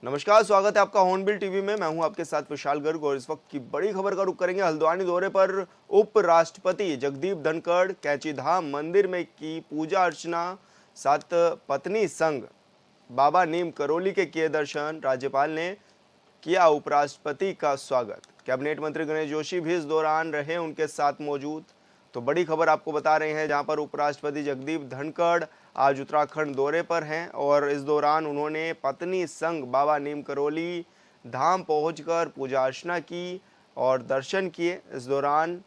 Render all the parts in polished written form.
नमस्कार, स्वागत है आपका हॉर्नबिल टीवी में। मैं हूं आपके साथ विशाल गर्ग और इस वक्त की बड़ी खबर का रुख करेंगे। हल्द्वानी दौरे पर उपराष्ट्रपति जगदीप धनखड़ कैंची धाम मंदिर में की पूजा अर्चना, सात पत्नी संग बाबा नीम करोली के किए दर्शन। राज्यपाल ने किया उपराष्ट्रपति का स्वागत। कैबिनेट मंत्री गणेश जोशी भी इस दौरान रहे उनके साथ मौजूद। तो बड़ी खबर आपको बता रहे हैं, जहां पर उपराष्ट्रपति जगदीप धनखड़ आज उत्तराखंड दौरे पर हैं और इस दौरान उन्होंने पत्नी संग बाबा नीम करोली धाम पहुंचकर पूजा अर्चना की और दर्शन किए। इस दौरान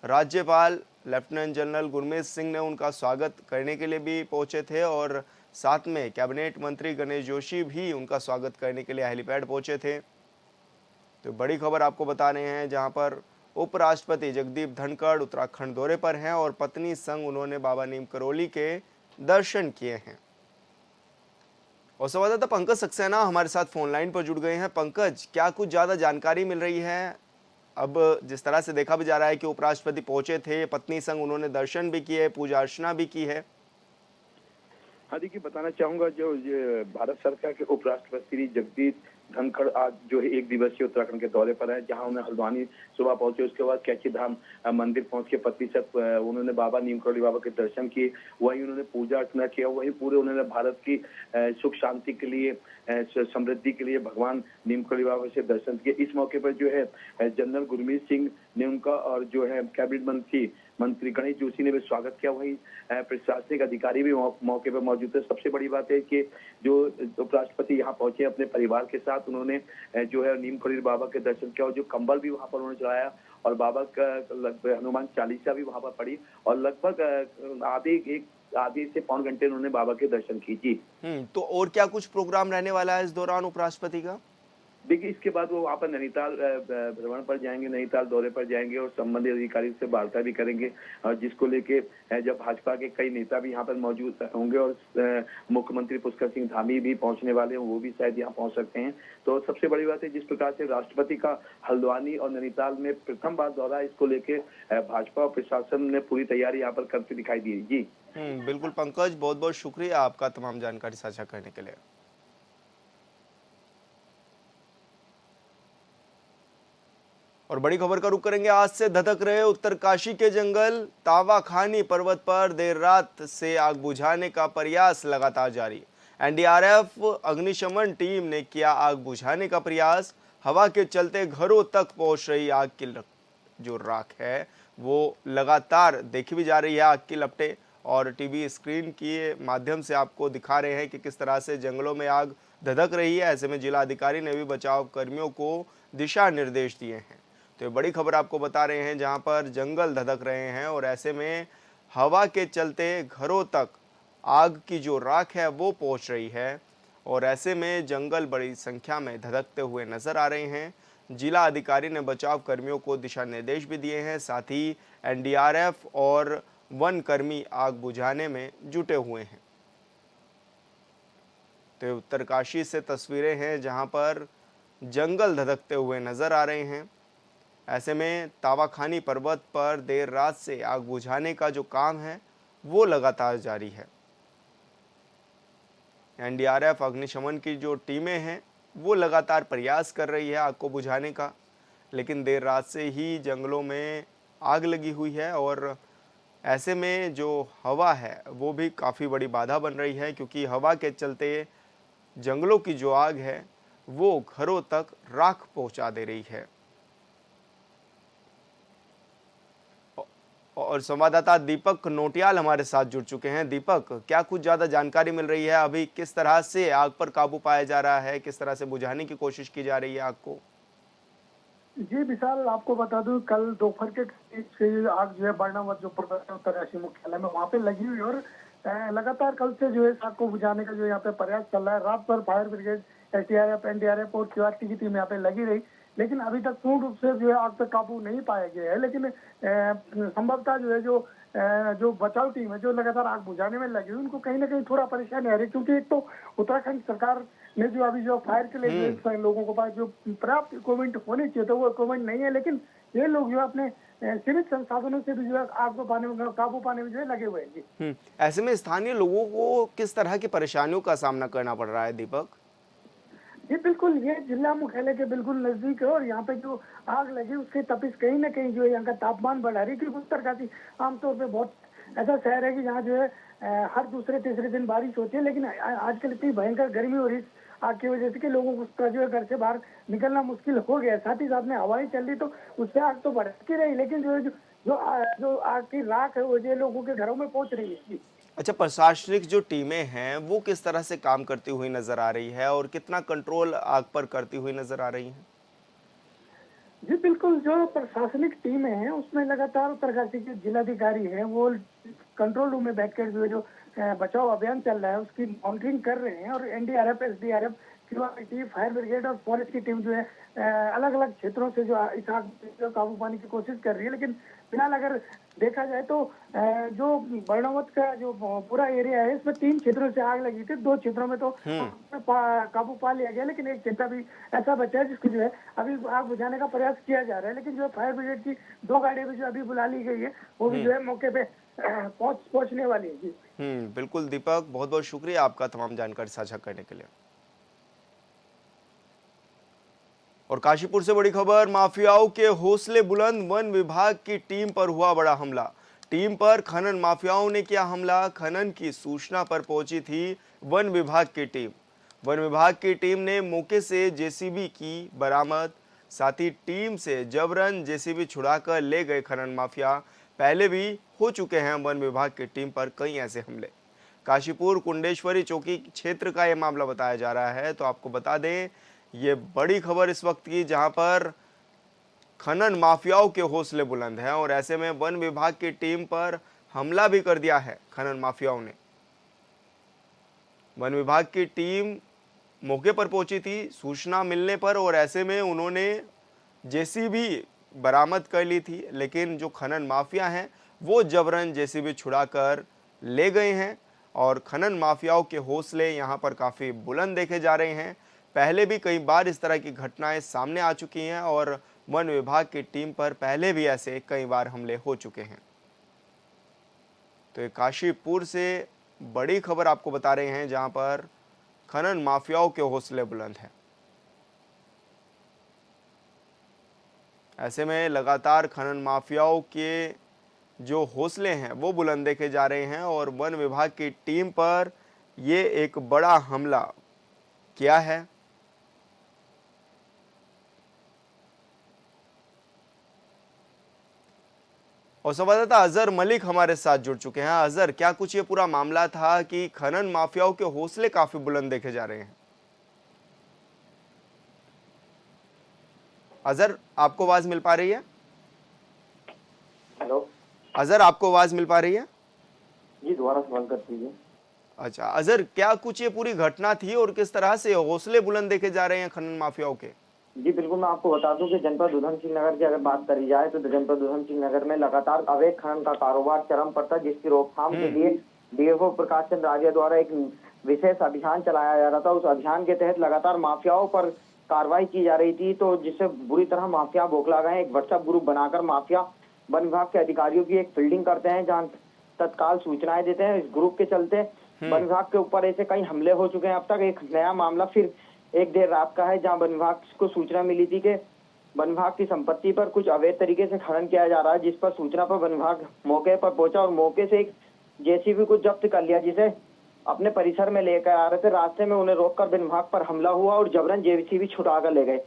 राज्यपाल लेफ्टिनेंट जनरल गुरमीत सिंह ने उनका स्वागत करने के लिए भी पहुंचे थे और साथ में कैबिनेट मंत्री गणेश जोशी भी उनका स्वागत करने के लिए हेलीपैड पहुंचे थे। तो बड़ी खबर आपको बता रहे हैं, जहां पर उपराष्ट्रपति जगदीप धनखड़ उत्तराखंड दौरे पर हैं और पत्नी संग उन्होंने बाबा नीम करोली के दर्शन किए हैं। और संवाददाता पंकज सक्सेना हमारे साथ फोन लाइन पर जुड़ गए हैं। पंकज, क्या कुछ ज्यादा जानकारी मिल रही है? अब जिस तरह से देखा भी जा रहा है कि उपराष्ट्रपति पहुंचे थे, पत्नी संग उन्होंने दर्शन भी किए, पूजा अर्चना भी की है। हाँ, देखिए बताना चाहूंगा, जो ये भारत सरकार के उपराष्ट्रपति जगदीप धनखड़ आज जो है 1 दिवसीय उत्तराखंड के दौरे पर है, जहां उन्हें हल्द्वानी सुबह पहुंचे। उसके बाद कैंची धाम मंदिर पहुंच के पत्नी से उन्होंने बाबा नीम करोली बाबा के दर्शन किए। वहीं उन्होंने पूजा अर्चना किया। वहीं पूरे उन्होंने भारत की सुख शांति के लिए, समृद्धि के लिए भगवान नीम करोली बाबा से दर्शन किए। इस मौके पर जो है जनरल गुरमीत सिंह ने उनका और जो है कैबिनेट मंत्री गणेश जोशी ने भी स्वागत किया। वहीं प्रशासनिक अधिकारी भी मौके पर मौजूद थे। सबसे बड़ी बात है कि जो उपराष्ट्रपति यहाँ पहुंचे अपने परिवार के साथ, उन्होंने जो है नीम करोली बाबा के दर्शन किया और जो कंबल भी वहां पर उन्होंने चढ़ाया और बाबा का हनुमान चालीसा भी वहां पर पढ़ी और लगभग आधे से पौन घंटे उन्होंने बाबा के दर्शन की। जी। तो और क्या कुछ प्रोग्राम रहने वाला है इस दौरान उपराष्ट्रपति का? देखिए, इसके बाद वो वहाँ पर नैनीताल भ्रमण पर जाएंगे, नैनीताल दौरे पर जाएंगे और संबंधित अधिकारी से वार्ता भी करेंगे, और जिसको लेके जब भाजपा के कई नेता भी यहाँ पर मौजूद होंगे और मुख्यमंत्री पुष्कर सिंह धामी भी पहुंचने वाले हैं, वो भी शायद यहाँ पहुंच सकते हैं। तो सबसे बड़ी बात है, जिस प्रकार से राष्ट्रपति का हल्द्वानी और नैनीताल में प्रथम बार दौरा, इसको लेके भाजपा और प्रशासन ने पूरी तैयारी यहाँ पर करते दिखाई दी। जी बिल्कुल पंकज, बहुत बहुत शुक्रिया आपका तमाम जानकारी साझा करने के लिए। और बड़ी खबर का रुख करेंगे। आज से धधक रहे उत्तरकाशी के जंगल। तावाखानी पर्वत पर देर रात से आग बुझाने का प्रयास लगातार जारी। एनडीआरएफ अग्निशमन टीम ने किया आग बुझाने का प्रयास। हवा के चलते घरों तक पहुंच रही आग की जो राख है वो लगातार देखी भी जा रही है। आग की लपटें और टीवी स्क्रीन के माध्यम से आपको दिखा रहे हैं कि किस तरह से जंगलों में आग धधक रही है। ऐसे में जिला अधिकारी ने भी बचाव कर्मियों को दिशा निर्देश दिए हैं। तो ये बड़ी खबर आपको बता रहे हैं, जहां पर जंगल धधक रहे हैं और ऐसे में हवा के चलते घरों तक आग की जो राख है वो पहुंच रही है और ऐसे में जंगल बड़ी संख्या में धधकते हुए नजर आ रहे हैं। जिला अधिकारी ने बचाव कर्मियों को दिशा निर्देश भी दिए हैं, साथ ही एनडीआरएफ और वन कर्मी आग बुझाने में जुटे हुए हैं। तो उत्तरकाशी से तस्वीरें हैं, जहां पर जंगल धधकते हुए नजर आ रहे हैं। ऐसे में तावाखानी पर्वत पर देर रात से आग बुझाने का जो काम है वो लगातार जारी है। एनडीआरएफ अग्निशमन की जो टीमें हैं वो लगातार प्रयास कर रही है आग को बुझाने का, लेकिन देर रात से ही जंगलों में आग लगी हुई है और ऐसे में जो हवा है वो भी काफ़ी बड़ी बाधा बन रही है, क्योंकि हवा के चलते जंगलों की जो आग है वो घरों तक राख पहुंचा दे रही है। और संवाददाता दीपक नोटियाल हमारे साथ जुड़ चुके हैं। दीपक, क्या कुछ ज्यादा जानकारी मिल रही है? अभी किस तरह से आग पर काबू पाया जा रहा है, किस तरह से बुझाने की कोशिश की जा रही है आग को? जी विशाल, आपको बता दूं, कल दोपहर के करीब से आग जो है बरनावत जो उत्तरकाशी मुख्यालय में वहां पे लगी हुई और लगातार कल से जो है आग को बुझाने का जो यहाँ पे प्रयास चल रहा है। रात भर फायर ब्रिगेड, एसडीआरएफ, एनडीआरएफ और क्यूआरटी की टीम यहाँ पे लगी रही, लेकिन अभी तक पूर्ण रूप से जो है आग पे काबू नहीं पाया गया है। लेकिन संभवतः जो है जो बचाव टीम है जो लगातार आग बुझाने में लगी हुई, उनको कहीं ना कहीं थोड़ा परेशानी आ रही है, क्योंकि एक तो उत्तराखंड सरकार ने जो अभी जो फायर के लिए जो लोगों के पास जो पर्याप्त इक्विपमेंट होने चाहिए तो वो इक्विपमेंट नहीं है, लेकिन ये लोग जो अपने सीमित संसाधनों से भी जो है आग को पाने में, काबू पाने में जो है लगे हुए हैं। जी ऐसे में स्थानीय लोगों को किस तरह की परेशानियों का सामना करना पड़ रहा है दीपक? जी बिल्कुल, ये जिला मुख्यालय के बिल्कुल नजदीक है और यहाँ पे जो आग लगी उसकी तपिश कहीं न कहीं जो है यहाँ का तापमान बढ़ा रही है, क्योंकि उत्तरकाशी आमतौर पे बहुत ऐसा शहर है कि जहाँ जो है हर दूसरे तीसरे दिन बारिश होती है, लेकिन आजकल इतनी भयंकर गर्मी हो रही है आग की वजह से कि लोगों को जो है घर से बाहर निकलना मुश्किल हो गया है। साथ ही साथ में हवाएं चल रही तो उससे आग तो भड़कती रही, लेकिन जो है जो आग की राख है वो जो है लोगों के घरों में पहुंच रही है। जी। अच्छा, प्रशासनिक जो टीमें हैं वो किस तरह से काम करती हुई नजर आ रही है और कितना कंट्रोल आग पर करती हुई नजर आ रही है? जी बिल्कुल, जो प्रशासनिक टीमें हैं उसमें लगातार उत्तरकाशी के जिलाधिकारी हैं वो कंट्रोल रूम में बैठकर जो है जो बचाव अभियान चल रहा है उसकी मॉनिटरिंग कर रहे हैं, और NDRF, SDRF, QRT, fire brigade और पुलिस की टीम जो है अलग अलग क्षेत्रों से जो इस आग पर काबू पाने की कोशिश कर रही है। लेकिन फिलहाल अगर देखा जाए तो जो बर्नावत का जो पूरा एरिया है इसमें 3 क्षेत्रों से आग लगी थी, 2 क्षेत्रों में तो काबू पा लिया गया, लेकिन एक क्षेत्र भी ऐसा बचा है जिसको जो है अभी आग बुझाने का प्रयास किया जा रहा है। लेकिन जो फायर ब्रिगेड की 2 गाड़ियां भी जो अभी बुला ली गई है वो भी जो है मौके पे पहुंचने वाली है। जी बिल्कुल दीपक, बहुत बहुत शुक्रिया आपका तमाम जानकारी साझा करने के लिए। और काशीपुर से बड़ी खबर, माफियाओं के हौसले बुलंद, वन विभाग की टीम पर हुआ बड़ा हमला। टीम पर खनन माफियाओं ने किया हमला। खनन की सूचना पर पहुंची थी वन विभाग की टीम। वन विभाग की टीम ने मौके से जेसीबी की बरामद, साथ ही टीम से जबरन जेसीबी छुड़ाकर ले गए खनन माफिया। पहले भी हो चुके हैं वन विभाग की टीम पर कई ऐसे हमले। काशीपुर कुंडेश्वरी चौकी क्षेत्र का यह मामला बताया जा रहा है। तो आपको बता दें, ये बड़ी खबर इस वक्त की जहां पर खनन माफियाओं के हौसले बुलंद हैं और ऐसे में वन विभाग की टीम पर हमला भी कर दिया है खनन माफियाओं ने। वन विभाग की टीम मौके पर पहुंची थी सूचना मिलने पर और ऐसे में उन्होंने जेसीबी बरामद कर ली थी, लेकिन जो खनन माफिया हैं वो जबरन जेसीबी छुड़ाकर ले गए हैं और खनन माफियाओं के हौसले यहाँ पर काफ़ी बुलंद देखे जा रहे हैं। पहले भी कई बार इस तरह की घटनाएं सामने आ चुकी हैं और वन विभाग की टीम पर पहले भी ऐसे कई बार हमले हो चुके हैं। तो ये काशीपुर से बड़ी खबर आपको बता रहे हैं जहां पर खनन माफियाओं के हौसले बुलंद हैं। ऐसे में लगातार खनन माफियाओं के जो हौसले हैं वो बुलंद देखे जा रहे हैं और वन विभाग की टीम पर ये एक बड़ा हमला किया है। और संवाददाता अजहर मलिक हमारे साथ जुड़ चुके हैं। अजहर, क्या कुछ ये पूरा मामला था कि खनन माफियाओं के हौसले काफी बुलंद देखे जा रहे हैं? अजहर, आपको आवाज मिल पा रही है? हेलो अजहर, आपको आवाज मिल पा रही है? जी, दोबारा सवाल कर दीजिए। अच्छा अजहर, क्या कुछ ये पूरी घटना थी और किस तरह से हौसले बुलंद देखे जा रहे हैं खनन माफियाओं के? जी बिल्कुल, मैं आपको बता दूं कि जनपद उधम सिंह नगर की अगर बात करी जाए तो जनपद उधम सिंह नगर में लगातार अवैध खनन का कारोबार चरम पर था, जिसकी रोकथाम के लिए डीएफओ प्रकाश चंद्र आर्य द्वारा एक विशेष अभियान चलाया जा रहा था। उस अभियान के तहत लगातार माफियाओं पर कार्रवाई की जा रही थी, तो जिससे बुरी तरह माफिया बौखला गए। एक व्हाट्सएप ग्रुप बनाकर माफिया वन विभाग के अधिकारियों की एक फील्डिंग करते हैं, जहाँ तत्काल सूचनाएं देते हैं। इस ग्रुप के चलते वन विभाग के ऊपर ऐसे कई हमले हो चुके हैं। अब तक एक नया मामला फिर एक देर रात का है, जहां वन विभाग को सूचना मिली थी कि वन विभाग की संपत्ति पर कुछ अवैध तरीके से खनन किया जा रहा है, जिस पर सूचना पर वन विभाग मौके पर पहुंचा और मौके से एक जेसीबी को जब्त कर लिया, जिसे अपने परिसर में लेकर आ रहे थे। रास्ते में उन्हें रोककर वन विभाग पर हमला हुआ और जबरन जेसीबी छुड़ा कर ले गए।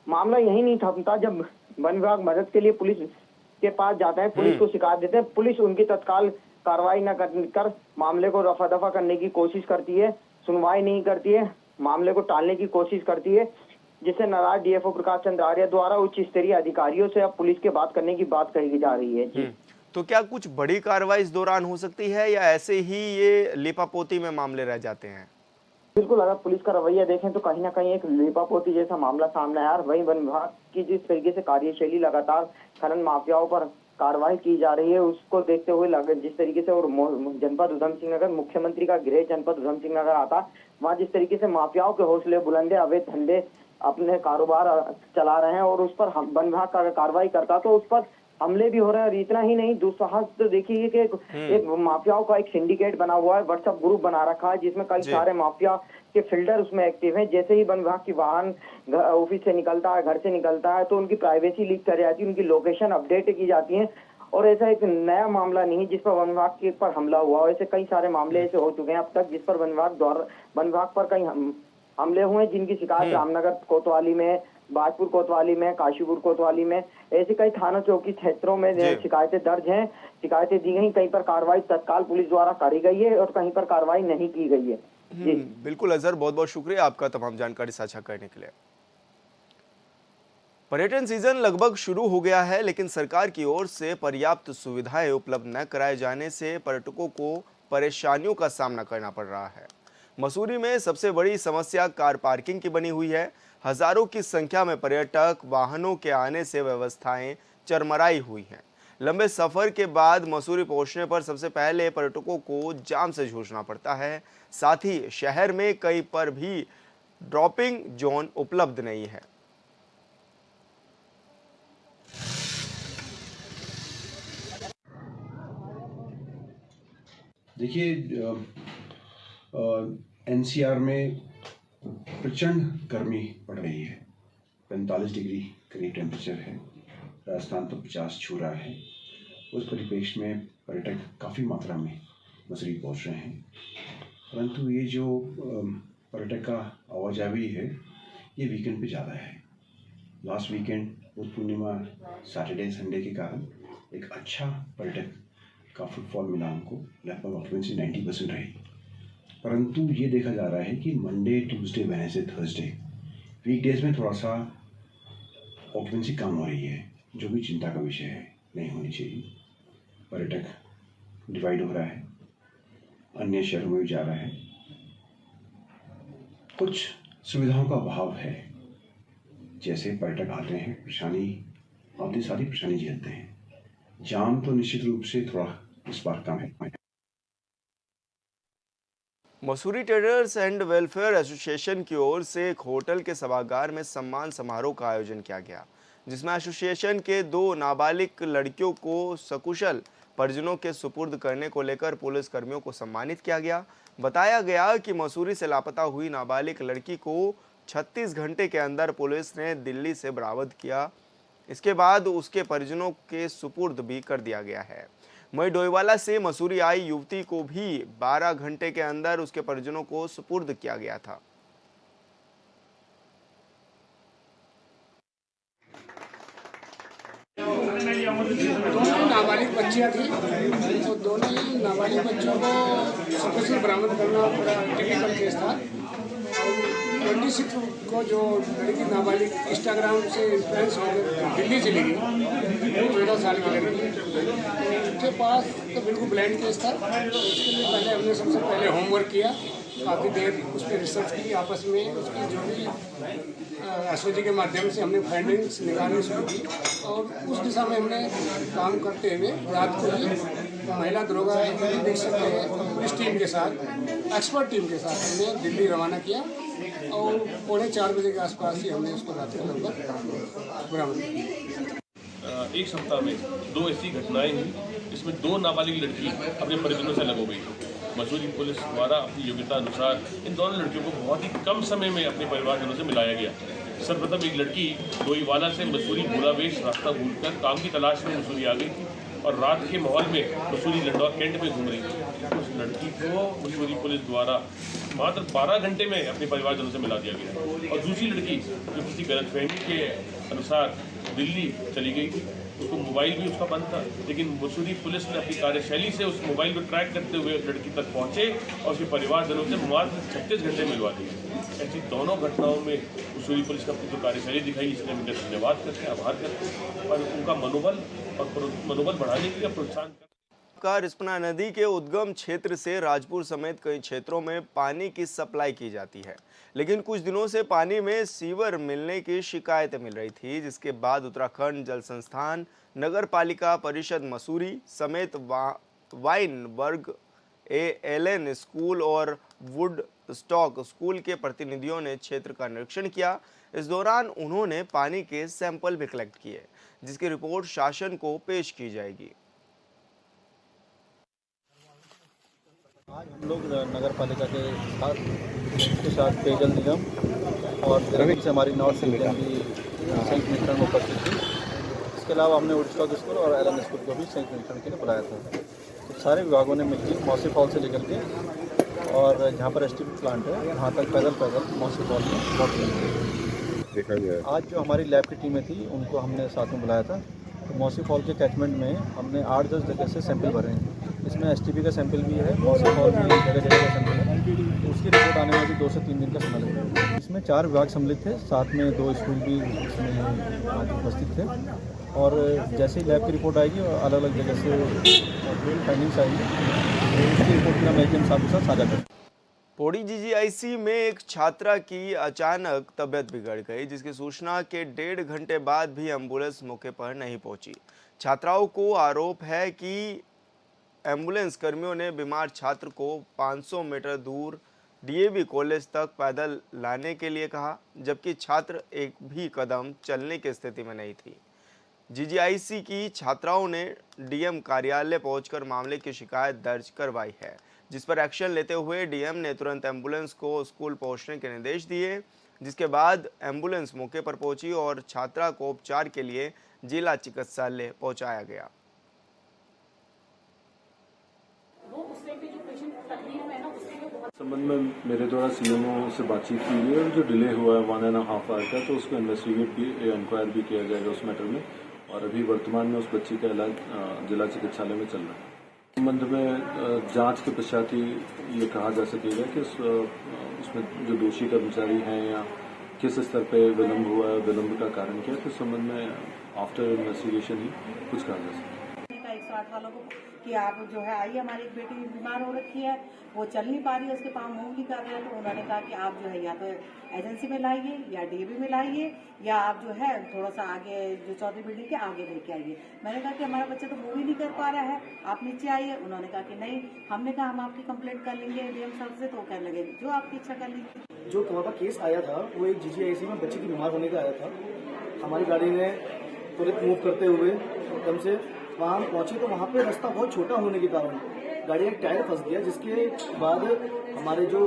मामला यही नहीं थमता, जब वन विभाग मदद के लिए पुलिस के पास जाते हैं, पुलिस को शिकायत देते हैं, पुलिस उनकी तत्काल कार्रवाई न कर मामले को रफा दफा करने की कोशिश करती है, सुनवाई नहीं करती है, मामले को टालने की कोशिश करती है, जिससे नाराज डीएफओ प्रकाश चंद्र आर्य द्वारा उच्च स्तरीय अधिकारियों से अब पुलिस के बात करने की बात कही जा रही है। जी तो क्या कुछ बड़ी कार्रवाई इस दौरान हो सकती है या ऐसे ही ये लीपापोती में मामले रह जाते हैं? बिल्कुल, अगर पुलिस का रवैया देखें तो कहीं ना कहीं एक लीपापोती जैसा मामला सामने आया। वहीं वन विभाग की जिस तरीके से कार्यशैली लगातार खनन माफियाओं पर कार्रवाई की जा रही है, उसको देखते हुए जिस तरीके से और जनपद उधम सिंह नगर, मुख्यमंत्री का गृह जनपद उधम सिंह नगर आता, वहाँ जिस तरीके से माफियाओं के हौसले बुलंदे, अवैध धंधे अपने कारोबार चला रहे हैं और उस पर वन विभाग का अगर कार्रवाई करता तो उस पर हमले भी हो रहे हैं। और इतना ही नहीं, दुस्साहस तो देखिए कि एक माफियाओं का एक सिंडिकेट बना हुआ है, व्हाट्सएप ग्रुप बना रखा है जिसमें कई सारे माफिया के फिल्टर उसमें एक्टिव हैं। जैसे ही वन विभाग की वाहन ऑफिस से निकलता है, घर से निकलता है, तो उनकी प्राइवेसी लीक कर जाती है, उनकी लोकेशन अपडेट की जाती है। और ऐसा एक नया मामला नहीं जिस पर वन विभाग के पर हमला हुआ, ऐसे कई सारे मामले ऐसे हो चुके हैं अब तक जिस पर वन विभाग पर कई हमले हुए हैं, जिनकी शिकायत रामनगर कोतवाली में, बाजपुर कोतवाली में, काशीपुर कोतवाली में, ऐसे कई थाना चौकी क्षेत्रों में शिकायतें दर्ज हैं, शिकायतें दी गई। कहीं पर कार्रवाई तत्काल पुलिस द्वारा करी गई है और कहीं पर कार्रवाई नहीं की गई है। बिल्कुल अजहर, बहुत बहुत शुक्रिया आपका तमाम जानकारी साझा करने के लिए। पर्यटन सीजन लगभग शुरू हो गया है, लेकिन सरकार की ओर से पर्याप्त सुविधाएं उपलब्ध न कराए जाने से पर्यटकों को परेशानियों का सामना करना पड़ रहा है। मसूरी में सबसे बड़ी समस्या कार पार्किंग की बनी हुई है। हजारों की संख्या में पर्यटक वाहनों के आने से व्यवस्थाएं चरमराई हुई हैं। लंबे सफर के बाद मसूरी पहुंचने पर सबसे पहले पर्यटकों को जाम से जूझना पड़ता है। साथ ही शहर में कहीं पर भी ड्रॉपिंग जोन उपलब्ध नहीं है। देखिए, एनसीआर में प्रचंड गर्मी पड़ रही है। 45 डिग्री करीब टेम्परेचर है। राजस्थान तो 50 छू रहा है। उस परिप्रेक्ष्य में पर्यटक काफ़ी मात्रा में मसूरी पहुंच रहे हैं, परंतु ये जो पर्यटक का आवाजाही है ये वीकेंड पे ज़्यादा है। Last weekend Buddha Purnima Saturday Sunday के कारण एक अच्छा पर्यटक का फुटफॉल मिला हमको, लगभग ऑक्यूपेंसी 90% रही। परंतु ये देखा जा रहा है कि Monday, Tuesday, Wednesday, Thursday weekdays में थोड़ा सा ऑक्यूपेंसी कम हो रही है, जो भी चिंता का विषय है, नहीं होनी चाहिए। पर्यटक डिवाइड हो रहा है, अन्य शहरों में भी जा रहा है। कुछ सुविधाओं का अभाव है, जैसे पर्यटक आते हैं, परेशानी आती सारी परेशानी झेलते हैं। जाम तो निश्चित रूप से थोड़ा इस बार कम है। Mussoorie traders and welfare association की ओर से एक होटल के सभागार में सम्मान समारोह का आयोजन किया गया, जिसमें एसोसिएशन के 2 नाबालिग लड़कियों को सकुशल परिजनों के सुपुर्द करने को लेकर पुलिस कर्मियों को सम्मानित किया गया। बताया गया कि मसूरी से लापता हुई नाबालिग लड़की को 36 घंटे के अंदर पुलिस ने दिल्ली से बरामद किया। इसके बाद उसके परिजनों के सुपुर्द भी कर दिया गया है। वहीं डोईवाला से मसूरी आई युवती को भी 12 घंटे के अंदर उसके परिजनों को सुपुर्द किया गया था। दोनों नाबालिग बच्चियाँ थी, तो दोनों ही नाबालिग बच्चों को सकुशल बरामद करना बड़ा टिपिकल केस था। 26 को जो लड़की नाबालिग इंस्टाग्राम से इन्फ्लुएंस होकर दिल्ली चली गई, 14 साल की लड़की, उसके पास तो बिल्कुल ब्लाइंड केस था। उसके लिए पहले हमने सबसे पहले होमवर्क किया, काफ़ी देर उस पर रिसर्च की, आपस में उसकी जो भी एसओजी के माध्यम से हमने फाइंडिंग्स निकालनी शुरू की और उस दिशा में हमने काम करते हुए रात को ही महिला दरोगा निरीक्षक के पुलिस टीम के साथ, एक्सपर्ट टीम के साथ हमने दिल्ली रवाना किया और 3:45 बजे के आसपास ही हमने उसको रात को लगभग बरामद किया। एक सप्ताह में 2 ऐसी घटनाएं हुई, इसमें 2 नाबालिग लड़की अपने परिजनों से अलग हो गई। मसूरी पुलिस द्वारा अपनी योग्यता अनुसार इन दोनों लड़कियों को बहुत ही कम समय में अपने परिवारजनों से मिलाया गया। सर्वप्रथम एक लड़की डोईवाला से मसूरी भूलावेश रास्ता भूलकर काम की तलाश में मसूरी आ गई थी और रात के माहौल में मसूरी लंडवा कैंट में घूम रही थी। उस लड़की को मसूरी पुलिस द्वारा मात्र 12 घंटे में अपने परिवारजनों से मिला दिया गया। और दूसरी लड़की जो किसी गलतफहमी के अनुसार दिल्ली चली गई थी, उसको मोबाइल भी उसका बंद था, लेकिन मसूरी पुलिस ने अपनी कार्यशैली से उस मोबाइल को ट्रैक करते हुए लड़की तक पहुंचे और उसके परिवारजनों से मात्र 36 घंटे मिलवा दिए। ऐसी दोनों घटनाओं में मसूरी पुलिस ने अपनी जो कार्यशैली दिखाई, इसलिए हम इनका धन्यवाद करते हैं, आभार करते हैं और उनका मनोबल बढ़ाने के लिए प्रोत्साहन करते हैं। रिस्पना नदी के उद्गम क्षेत्र से राजपुर समेत कई क्षेत्रों में पानी की सप्लाई की जाती है, लेकिन कुछ दिनों से पानी में सीवर मिलने की शिकायतें मिल रही थी, जिसके बाद उत्तराखंड जल संस्थान, नगर पालिका परिषद मसूरी समेत वाइनबर्ग, एएलएन स्कूल और वुड स्टॉक स्कूल के प्रतिनिधियों ने क्षेत्र का निरीक्षण किया। इस दौरान उन्होंने पानी के सैंपल भी कलेक्ट किए, जिसकी रिपोर्ट शासन को पेश की जाएगी। आज हम लोग नगर पालिका के साथ पेयजल निगम और दिल्ली से हमारी नॉर्थ इंडियन की संयुक्त निरीक्षण में उपस्थित थी। इसके अलावा हमने वुडस्टॉक स्कूल और एलन स्कूल को भी संयुक्त निरीक्षण के लिए बुलाया था। तो सारे विभागों ने मिलकर मौसी फॉल से लेकर के और जहाँ पर एसटीपी प्लांट है वहाँ तक पैदल मौसी फॉल में वॉक देखा गया। आज जो हमारी लैब की टीमें थी उनको हमने साथ में बुलाया था। तो मौसी फॉल के कैचमेंट में हमने 8-10 जगह से सैंपल भरे हैं। इसमें एसटीपी का सैंपल भी है, मौसी फॉल में जगह जगह का सैंपल है। तो उसकी रिपोर्ट आने में भी 2 से 3 दिन का समय लगेगा। इसमें 4 विभाग सम्मिलित थे, साथ में 2 स्कूल भी इसमें आज उपस्थित थे। और जैसे ही लैब की रिपोर्ट आएगी और अलग अलग जगह से फाइंडिंग्स आएंगी तो उसकी रिपोर्ट भी हम एचएम साहब के साथ साझा करेंगे। पौड़ी जीजीआईसी में एक छात्रा की अचानक तबीयत बिगड़ गई, जिसकी सूचना के 1.5 घंटे बाद भी एम्बुलेंस मौके पर नहीं पहुंची। छात्राओं को आरोप है कि एम्बुलेंस कर्मियों ने बीमार छात्र को 500 मीटर दूर डीएवी कॉलेज तक पैदल लाने के लिए कहा, जबकि छात्र एक भी कदम चलने की स्थिति में नहीं थी। जीजीआईसी की छात्राओं ने डीएम कार्यालय पहुंचकर मामले की शिकायत दर्ज करवाई है, जिस पर एक्शन लेते हुए डीएम ने तुरंत एम्बुलेंस को स्कूल पहुंचने के निर्देश दिए, जिसके बाद एम्बुलेंस मौके पर पहुंची और छात्रा को उपचार के लिए जिला चिकित्सालय पहुंचाया गया। संबंध में मेरे द्वारा सीएमओ से बातचीत की गई है। जो डिले हुआ है 1.5 आवर का, तो उसको इन्वेस्टिगेट इंक्वायर भी किया जाएगा उस मैटर में। और अभी वर्तमान में उस बच्ची का इलाज जिला चिकित्सालय में चल रहा है। संबंध में जांच के पश्चात ही ये कहा जा सकेगा कि उसमें जो दोषी कर्मचारी हैं या किस स्तर पे विलम्ब हुआ है, विलम्ब का कारण क्या है, तो संबंध में आफ्टर इन्वेस्टिगेशन ही कुछ कहा जा सकेगा। 108 वालों को कि आप जो है आइए, हमारी एक बेटी बीमार हो रखी है, वो चल नहीं पा रही है, उसके पाँव मूव नहीं कर रहे हैं। तो उन्होंने कहा कि आप जो है या तो एजेंसी में लाइए या डीएवी में लाइए या आप जो है थोड़ा सा आगे जो चौथी बिल्डिंग के आगे लेके आइए। मैंने कहा कि हमारा बच्चा तो मूव ही नहीं कर पा रहा है, आप नीचे आइए। उन्होंने कहा कि नहीं, हमने कहा हम आपकी कंप्लेंट कर लेंगे डीएम साहब से। तो वो कहने लगे जो आपकी इच्छा कर लीजिए। जो हमारा केस आया था वो एक जीजीआईसी में बच्चे की बीमार होने का आया था। हमारी गाड़ी ने तुरंत मूव करते हुए एकदम से वहाँ पहुंची, तो वहाँ पे रास्ता बहुत छोटा होने के कारण गाड़ी का टायर फंस गया, जिसके बाद हमारे जो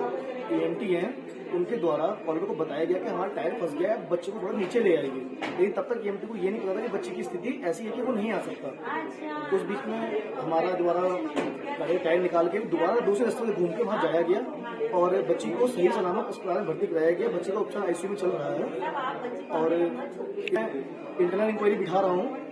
एएनटी हैं उनके द्वारा कॉलर को बताया गया कि हमारा टायर फंस गया है, बच्चे को थोड़ा नीचे ले आएगी। लेकिन तब तक एएनटी को ये नहीं पता था कि बच्चे की स्थिति ऐसी है कि वो नहीं आ सकता। उस बीच में हमारा द्वारा गाड़ी का टायर निकाल के दोबारा दूसरे रास्ते से घूम के वहाँ जाया गया और बच्ची को सही सलामत अस्पताल में भर्ती कराया गया। बच्चे का उपचार आईसीयू में चल रहा है और मैं इंटरनल इंक्वायरी बिठा रहा हूँ।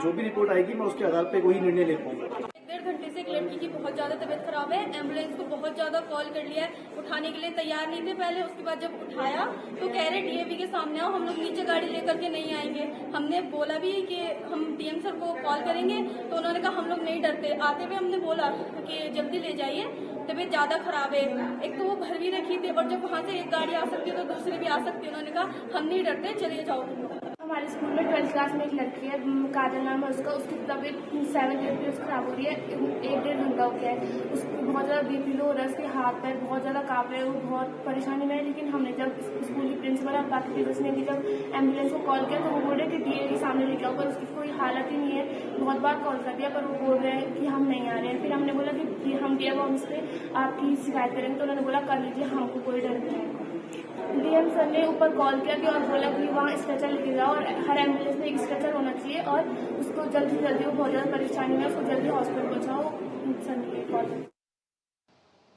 जो भी रिपोर्ट आएगी मैं उसके आधार पर कोई निर्णय ले पाऊंगा। 1.5 घंटे से एक लड़की की बहुत ज्यादा तबीयत खराब है। एम्बुलेंस को बहुत ज्यादा कॉल कर लिया है, उठाने के लिए तैयार नहीं थे पहले। उसके बाद जब उठाया तो कह रहे डीएवी के सामने आओ, हम लोग नीचे गाड़ी लेकर के नहीं आएंगे। हमने बोला भी कि हम डीएम सर को कॉल करेंगे, तो उन्होंने कहा हम लोग नहीं डरते। आते हुए हमने बोला कि जल्दी ले जाइए, तबीयत ज्यादा खराब है। एक तो वो भर भी रखी थी और जब वहाँ से एक गाड़ी आ सकती है तो दूसरी भी आ सकती है। उन्होंने कहा हम नहीं डरते, चलिए जाओ। हमारे स्कूल में 12th क्लास में एक लड़की है, काजल नाम है उसका। उसकी तबीयत 7 डेज खराब हो रही है, 1-1.5 घंटा हो गया है। उसको बहुत ज़्यादा बीपी लो हो रहा है, उसके हाथ पैर बहुत ज़्यादा काँप रहे हैं, वो बहुत परेशानी में है। लेकिन हमने जब स्कूल की प्रिंसिपल और बाकी टीचर्स ने भी जब एम्बुलेंस को कॉल किया तो वो बोल रहे कि डीए के सामने लेके आओ, पर उसकी कोई हालत ही नहीं है। बहुत बार कॉल कर दिया पर वो बोल रहे हैं कि हम नहीं आ रहे हैं। फिर हमने बोला कि हम डीएम ऑफिस पे आपकी शिकायत करेंगे, तो उन्होंने बोला कर लीजिए, हमको कोई डर नहीं है। डीएम सर ने ऊपर कॉल किया कि और बोला कि वहाँ स्ट्रेचर लेके जाओ और हर एम्बुलेंस में एक स्ट्रेचर होना चाहिए और उसको जल्दी से जल्दी, वो बहुत ज़्यादा परेशानी में, उसको जल्दी हॉस्पिटल पहुँचाओ। सर ने कॉल।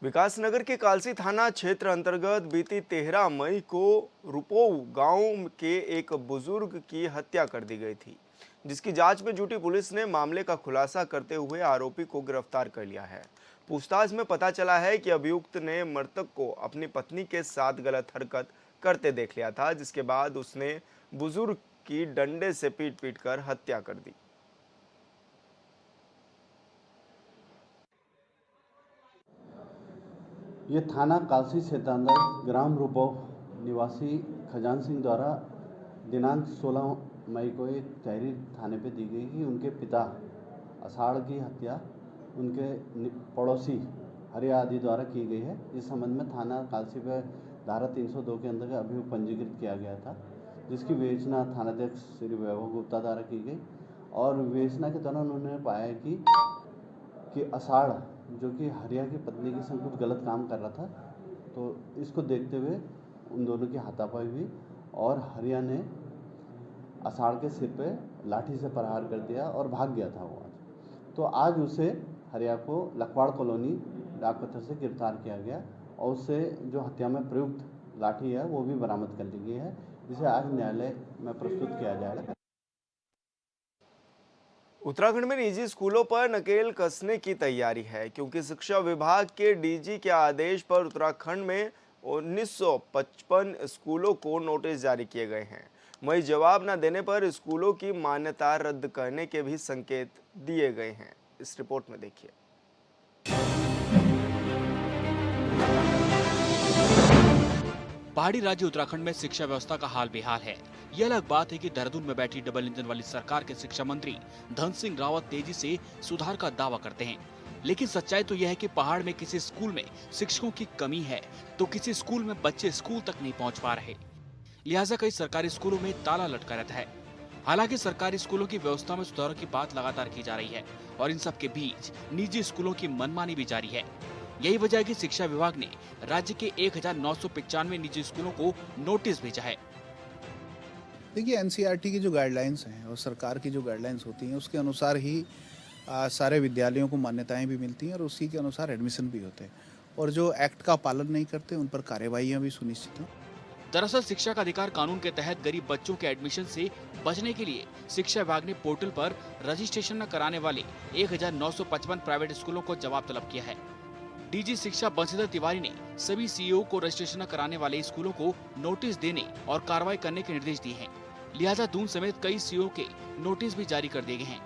विकासनगर के कालसी थाना क्षेत्र अंतर्गत बीती 13 मई को रुपोऊ गांव के एक बुजुर्ग की हत्या कर दी गई थी, जिसकी जांच में जुटी पुलिस ने मामले का खुलासा करते हुए आरोपी को गिरफ्तार कर लिया है। पूछताछ में पता चला है कि अभियुक्त ने मृतक को अपनी पत्नी के साथ गलत हरकत करते देख लिया था, जिसके बाद उसने बुजुर्ग की डंडे से पीट कर हत्या कर दी। ये थाना कालसी क्षेत्र अंतर्गत ग्राम रूपो निवासी खजान सिंह द्वारा दिनांक 16 मई को एक तहरीर थाने पे दी गई कि उनके पिता आषाढ़ की हत्या उनके पड़ोसी हरिया आदि द्वारा की गई है। इस संबंध में थाना कालसी पे धारा 302 के अंतर्गत अभियोग पंजीकृत किया गया था, जिसकी विवेचना थानाध्यक्ष श्री वैभव गुप्ता द्वारा की गई और विवेचना के दौरान उन्होंने पाया कि आषाढ़ जो कि हरिया की पत्नी के संग कुछ गलत काम कर रहा था, तो इसको देखते हुए उन दोनों की हाथापाई हुई और हरिया ने आषाढ़ के सिर पे लाठी से प्रहार कर दिया और भाग गया था वो आज। तो आज उसे हरिया को लखवाड़ कॉलोनी डाकपत्थर से गिरफ्तार किया गया और उससे जो हत्या में प्रयुक्त लाठी है वो भी बरामद कर ली गई है, जिसे आज न्यायालय में प्रस्तुत किया जाएगा। उत्तराखंड में निजी स्कूलों पर नकेल कसने की तैयारी है, क्योंकि शिक्षा विभाग के डीजी के आदेश पर उत्तराखंड में 1955 स्कूलों को नोटिस जारी किए गए हैं। वहीं जवाब न देने पर स्कूलों की मान्यता रद्द करने के भी संकेत दिए गए हैं। इस रिपोर्ट में देखिए। पहाड़ी राज्य उत्तराखंड में शिक्षा व्यवस्था का हाल बेहाल है। यह अलग बात है कि देहरादून में बैठी डबल इंजन वाली सरकार के शिक्षा मंत्री धन सिंह रावत तेजी से सुधार का दावा करते हैं, लेकिन सच्चाई तो यह है कि पहाड़ में किसी स्कूल में शिक्षकों की कमी है तो किसी स्कूल में बच्चे स्कूल तक नहीं पहुंच पा रहे। लिहाजा कई सरकारी स्कूलों में ताला लटका रहता है। हालांकि सरकारी स्कूलों की व्यवस्था में सुधार की बात लगातार की जा रही है और इन सब के बीच निजी स्कूलों की मनमानी भी जारी है। यही वजह है कि शिक्षा विभाग ने राज्य के 1995 निजी स्कूलों को नोटिस भेजा है। देखिए, एनसीईआरटी की जो गाइडलाइंस हैं और सरकार की जो गाइडलाइंस होती हैं उसके अनुसार ही सारे विद्यालयों को मान्यताएं भी मिलती हैं और उसी के अनुसार एडमिशन भी होते हैं, और जो एक्ट का पालन नहीं करते उन पर कार्यवाहियां भी सुनिश्चित हैं। दरअसल शिक्षा का अधिकार कानून के तहत गरीब बच्चों के एडमिशन से बचने के लिए शिक्षा विभाग ने पोर्टल पर रजिस्ट्रेशन न कराने वाले 1955 प्राइवेट स्कूलों को जवाब तलब किया है। डीजी शिक्षा बंशीधर तिवारी ने सभी सीईओ को रजिस्ट्रेशन न कराने वाले स्कूलों को नोटिस देने और कार्रवाई करने के निर्देश दिए हैं। लिहाजा दून समेत कई सीईओ के नोटिस भी जारी कर दिए गए हैं।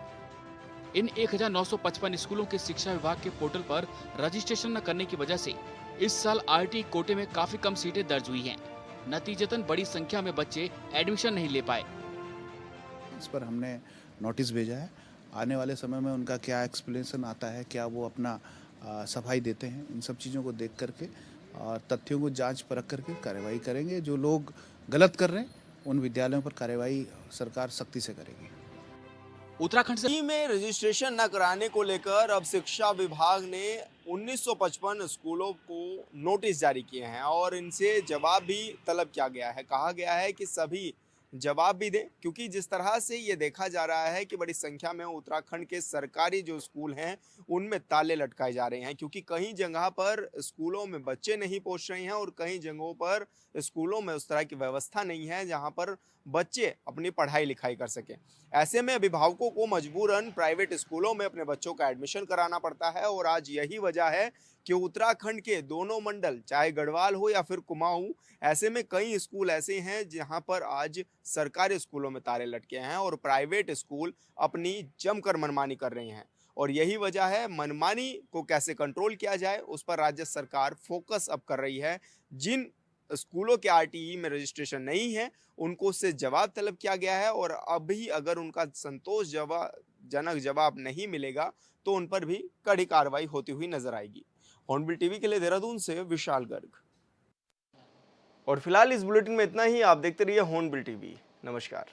इन 1955 स्कूलों के शिक्षा विभाग के पोर्टल पर रजिस्ट्रेशन न करने की वजह से इस साल आरटी कोटे में काफी कम सीटें दर्ज हुई हैं। नतीजतन बड़ी संख्या में बच्चे एडमिशन नहीं ले पाए। इस पर हमने नोटिस भेजा है। आने वाले समय में उनका क्या एक्सप्लेनेशन आता है, क्या वो अपना सफाई देते हैं, इन सब चीज़ों को देख करके और तथ्यों को जांच परख करके कार्रवाई करेंगे। जो लोग गलत कर रहे हैं उन विद्यालयों पर कार्रवाई सरकार सख्ती से करेगी। उत्तराखंड से में रजिस्ट्रेशन न कराने को लेकर अब शिक्षा विभाग ने 1955 स्कूलों को नोटिस जारी किए हैं और इनसे जवाब भी तलब किया गया है। कहा गया है कि सभी जवाब भी दें, क्योंकि जिस तरह से ये देखा जा रहा है कि बड़ी संख्या में उत्तराखंड के सरकारी जो स्कूल हैं उनमें ताले लटकाए जा रहे हैं, क्योंकि कई जगह पर स्कूलों में बच्चे नहीं पहुंच रहे हैं और कई जगहों पर स्कूलों में उस तरह की व्यवस्था नहीं है जहां पर बच्चे अपनी पढ़ाई लिखाई कर सकें। ऐसे में अभिभावकों को मजबूरन प्राइवेट स्कूलों में अपने बच्चों का एडमिशन कराना पड़ता है और आज यही वजह है कि उत्तराखंड के दोनों मंडल, चाहे गढ़वाल हो या फिर कुमाऊं, ऐसे में कई स्कूल ऐसे हैं जहां पर आज सरकारी स्कूलों में ताले लटके हैं और प्राइवेट स्कूल अपनी जमकर मनमानी कर रहे हैं। और यही वजह है, मनमानी को कैसे कंट्रोल किया जाए उस पर राज्य सरकार फोकस अब कर रही है। जिन स्कूलों के आरटीई में रजिस्ट्रेशन नहीं है उनको उससे जवाब तलब किया गया है और अभी अगर उनका संतोषजनक जवाब नहीं मिलेगा तो उन पर भी कड़ी कार्रवाई होती हुई नजर आएगी। हॉर्नबिल टीवी के लिए देहरादून से विशाल गर्ग। और फिलहाल इस बुलेटिन में इतना ही। आप देखते रहिए हॉर्नबिल टीवी। नमस्कार।